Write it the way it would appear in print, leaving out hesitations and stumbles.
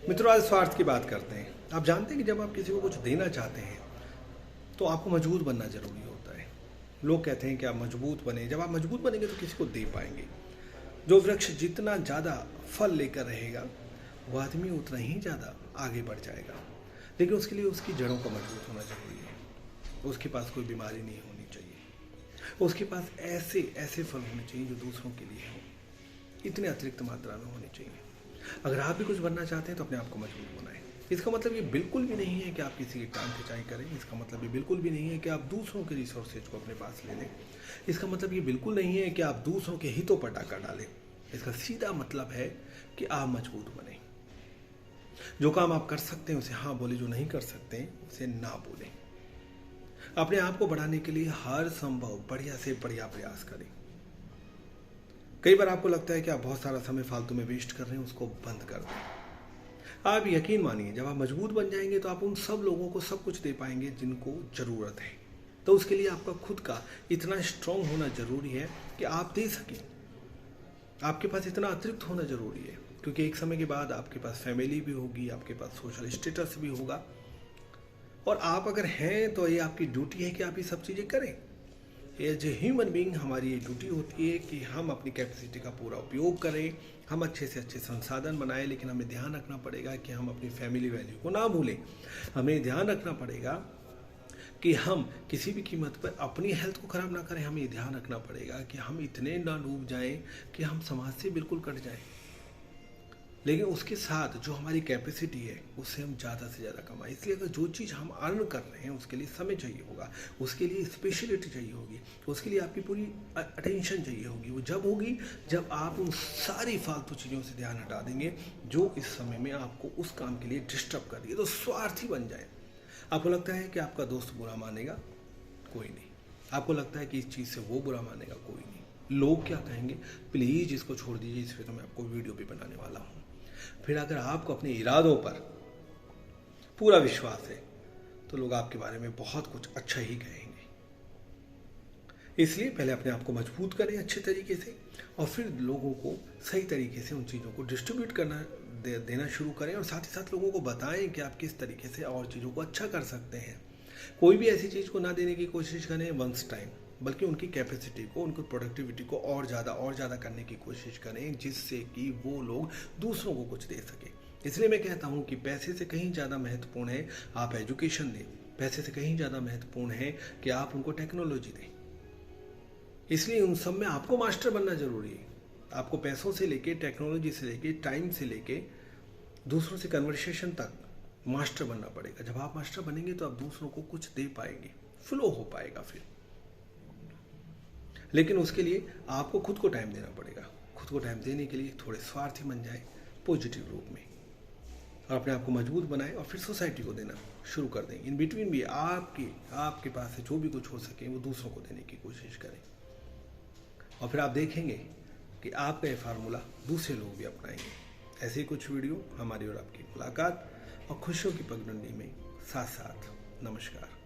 मित्रों, आज स्वार्थ की बात करते हैं। आप जानते हैं कि जब आप किसी को कुछ देना चाहते हैं तो आपको मजबूत बनना जरूरी होता है। लोग कहते हैं कि आप मजबूत बने। जब आप मजबूत बनेंगे तो किसी को दे पाएंगे। जो वृक्ष जितना ज़्यादा फल लेकर रहेगा वो आदमी उतना ही ज़्यादा आगे बढ़ जाएगा, लेकिन उसके लिए उसकी जड़ों का मजबूत होना जरूरी है। उसके पास कोई बीमारी नहीं होनी चाहिए। उसके पास ऐसे ऐसे फल होने चाहिए जो दूसरों के लिए हों, इतने अतिरिक्त मात्रा में होने चाहिए। अगर आप भी कुछ बनना चाहते हैं तो अपने आप को मजबूत बनाएं। इसका मतलब ये बिल्कुल भी नहीं है कि आप किसी की टांग खिंचाई करें। इसका मतलब ये बिल्कुल भी नहीं है कि आप दूसरों के रिसोर्सेज को अपने पास ले लें। इसका मतलब ये बिल्कुल नहीं है कि आप दूसरों के हितों पर डाका डालें। इसका सीधा मतलब है कि आप मजबूत बने। जो काम आप कर सकते हैं उसे हाँ बोले, जो नहीं कर सकते हैं उसे ना बोलें। अपने आप को बढ़ाने के लिए हर संभव बढ़िया से बढ़िया प्रयास करें। कई बार आपको लगता है कि आप बहुत सारा समय फालतू में वेस्ट कर रहे हैं, उसको बंद कर दें। आप यकीन मानिए, जब आप मजबूत बन जाएंगे तो आप उन सब लोगों को सब कुछ दे पाएंगे जिनको ज़रूरत है। तो उसके लिए आपका खुद का इतना स्ट्रांग होना जरूरी है कि आप दे सकें। आपके पास इतना अतिरिक्त होना जरूरी है, क्योंकि एक समय के बाद आपके पास फैमिली भी होगी, आपके पास सोशल स्टेटस भी होगा, और आप अगर हैं तो ये आपकी ड्यूटी है कि आप ये सब चीज़ें करें। एज ए ह्यूमन बीइंग हमारी ये ड्यूटी होती है कि हम अपनी कैपेसिटी का पूरा उपयोग करें, हम अच्छे से अच्छे संसाधन बनाएं, लेकिन हमें ध्यान रखना पड़ेगा कि हम अपनी फैमिली वैल्यू को ना भूलें। हमें ध्यान रखना पड़ेगा कि हम किसी भी कीमत पर अपनी हेल्थ को ख़राब ना करें। हमें ये ध्यान रखना पड़ेगा कि हम इतने ना डूब जाएं कि हम समाज से बिल्कुल कट जाएं। लेकिन उसके साथ जो हमारी कैपेसिटी है उससे हम ज़्यादा से ज़्यादा कमाएं। इसलिए अगर जो चीज़ हम अर्न कर रहे हैं उसके लिए समय चाहिए होगा, उसके लिए स्पेशलिटी चाहिए होगी, उसके लिए आपकी पूरी अटेंशन चाहिए होगी। वो जब होगी जब आप उन सारी फालतू चीज़ों से ध्यान हटा देंगे जो इस समय में आपको उस काम के लिए डिस्टर्ब कर रही है। तो स्वार्थी बन जाए। आपको लगता है कि आपका दोस्त बुरा मानेगा, कोई नहीं। आपको लगता है कि इस चीज़ से वो बुरा मानेगा, कोई नहीं। लोग क्या कहेंगे, प्लीज़ इसको छोड़ दीजिए, इस पर तो मैं आपको वीडियो भी बनाने वाला हूँ। फिर अगर आपको अपने इरादों पर पूरा विश्वास है तो लोग आपके बारे में बहुत कुछ अच्छा ही कहेंगे। इसलिए पहले अपने आप को मजबूत करें अच्छे तरीके से, और फिर लोगों को सही तरीके से उन चीज़ों को डिस्ट्रीब्यूट करना देना शुरू करें, और साथ ही साथ लोगों को बताएं कि आप किस तरीके से और चीज़ों को अच्छा कर सकते हैं। कोई भी ऐसी चीज़ को ना देने की कोशिश करें वंस टाइम, बल्कि उनकी कैपेसिटी को, उनकी प्रोडक्टिविटी को और ज़्यादा करने की कोशिश करें, जिससे कि वो लोग दूसरों को कुछ दे सकें। इसलिए मैं कहता हूँ कि पैसे से कहीं ज़्यादा महत्वपूर्ण है आप एजुकेशन दें। पैसे से कहीं ज़्यादा महत्वपूर्ण है कि आप उनको टेक्नोलॉजी दें। इसलिए उन सब में आपको मास्टर बनना जरूरी है। आपको पैसों से लेके, टेक्नोलॉजी से लेके, टाइम से लेके, दूसरों से कन्वर्सेशन तक मास्टर बनना पड़ेगा। जब आप मास्टर बनेंगे तो आप दूसरों को कुछ दे पाएंगे, फ्लो हो पाएगा फिर। लेकिन उसके लिए आपको खुद को टाइम देना पड़ेगा। खुद को टाइम देने के लिए थोड़े स्वार्थी बन जाए पॉजिटिव रूप में, और अपने आप को मजबूत बनाएं, और फिर सोसाइटी को देना शुरू कर दें। इन बिटवीन भी आपके पास से जो भी कुछ हो सके वो दूसरों को देने की कोशिश करें, और फिर आप देखेंगे कि आपका ये फार्मूला दूसरे लोग भी अपनाएंगे। ऐसे ही कुछ वीडियो, हमारी और आपकी मुलाकात और खुशियों की पगडंडी में साथ साथ। नमस्कार।